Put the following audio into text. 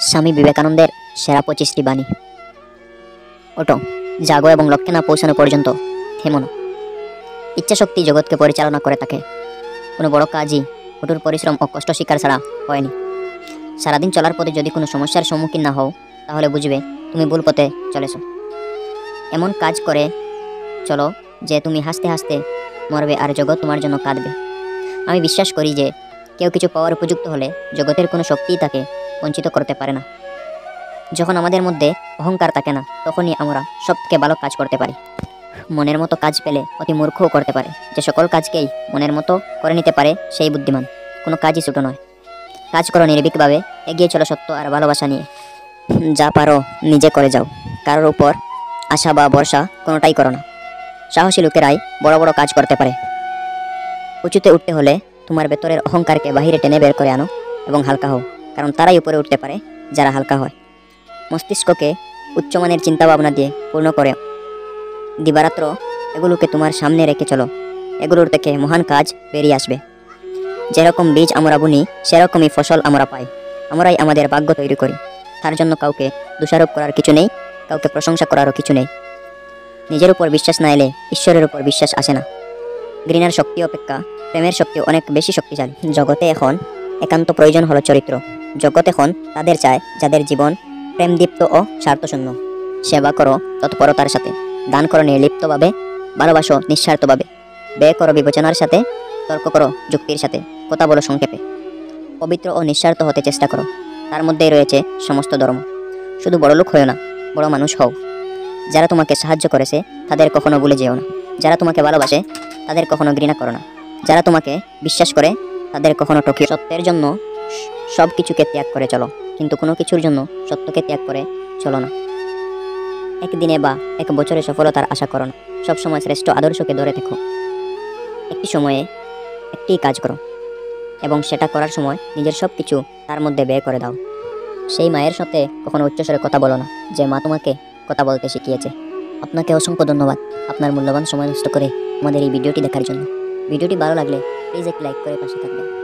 স্বামী বিবেকানন্দের সেরা 25টি বাণী। ওঠো, জাগো এবং লক্ষ্যে না পৌঁছানো পর্যন্ত থেমো না। ইচ্ছাশক্তি জগৎকে পরিচালনা করে থাকে। কোনো বড় কাজই কঠোর পরিশ্রম ও কষ্ট স্বীকার ছাড়া হয়নি। সারাদিন চলার পথে যদি কোনো সমস্যার সম্মুখীন না হও, তাহলে বুঝবে তুমি ভুল পথে চলেছ। এমন কাজ করে চলো যে তুমি হাসতে হাসতে মরবে আর জগৎ তোমার জন্য কাঁদবে। আমি বিশ্বাস করি যে কেউ কিছু পাওয়ার উপযুক্ত হলে জগতের কোনো শক্তিই তাকে বঞ্চিত করতে পারে না। যখন আমাদের মধ্যে অহংকার থাকে না, তখনই আমরা সবথেকে ভালো কাজ করতে পারি। মনের মতো কাজ পেলে অতি মূর্খও করতে পারে। যে সকল কাজকেই মনের মতো করে নিতে পারে সেই বুদ্ধিমান। কোনো কাজই ছোট নয়। কাজ করো নির্ভীকভাবে, এগিয়ে চলো সত্য আর ভালোবাসা নিয়ে। যা পারো নিজে করে যাও, কারোর উপর আশা বা ভরসা কোনোটাই করো না। সাহসী লোকেরাই বড় বড় কাজ করতে পারে। উঁচুতে উঠতে হলে তোমার ভেতরের অহংকারকে বাহিরে টেনে বের করে আনো এবং হালকা হও, কারণ তারাই উপরে উঠতে পারে যারা হালকা হয়। মস্তিষ্ককে উচ্চমানের চিন্তাভাবনা দিয়ে পূর্ণ করে দিবারাত্র এগুলোকে তোমার সামনে রেখে চলো। এগুলোর থেকে মহান কাজ বেরিয়ে আসবে। যেরকম বীজ আমরা বুনি, সেরকমই ফসল আমরা পাই। আমরাই আমাদের ভাগ্য তৈরি করি। তার জন্য কাউকে দোষারোপ করার কিছু নেই, কাউকে প্রশংসা করারও কিছু নেই। নিজের উপর বিশ্বাস না এলে ঈশ্বরের উপর বিশ্বাস আসে না। ঘৃণার শক্তি অপেক্ষা প্রেমের শক্তি অনেক বেশি শক্তিশালী। জগতে এখন একান্ত প্রয়োজন হলো চরিত্র। জগৎ এখন তাদের চায় যাদের জীবন প্রেমদীপ্ত ও স্বার্থশূন্য। সেবা করো তৎপরতার সাথে, দান করো নির্লিপ্তভাবে, ভালোবাসো নিঃস্বার্থভাবে, ব্যয় করো বিবেচনার সাথে, তর্ক করো যুক্তির সাথে, কথা বলো সংক্ষেপে। পবিত্র ও নিঃস্বার্থ হতে চেষ্টা করো। তার মধ্যেই রয়েছে সমস্ত ধর্ম। শুধু বড়লোক হও না, বড় মানুষ হও। যারা তোমাকে সাহায্য করেছে তাদের কখনো ভুলে যেও না। যারা তোমাকে ভালোবাসে তাদের কখনো ঘৃণা করো না। যারা তোমাকে বিশ্বাস করে তাদের কখনো ঠকিও। সত্যের জন্য সব কিছুকে ত্যাগ করে চলো, কিন্তু কোনো কিছুর জন্য সত্যকে ত্যাগ করে চলো না। একদিনে বা এক বছরে সফলতার আশা করো না। সবসময় শ্রেষ্ঠ আদর্শকে ধরে থেকো। একটি সময়ে একটি কাজ করো এবং সেটা করার সময় নিজের সব কিছু তার মধ্যে ব্যয় করে দাও। সেই মায়ের সাথে কখনো উচ্চস্বরে কথা বলো না, যে মা তোমাকে কথা বলতে শিখিয়েছে। আপনাকে অসংখ্য ধন্যবাদ আপনার মূল্যবান সময় নষ্ট করে আমাদের এই ভিডিওটি দেখার জন্য। ভিডিওটি ভালো লাগলে প্লিজ একটি লাইক করে পাশে থাকবেন।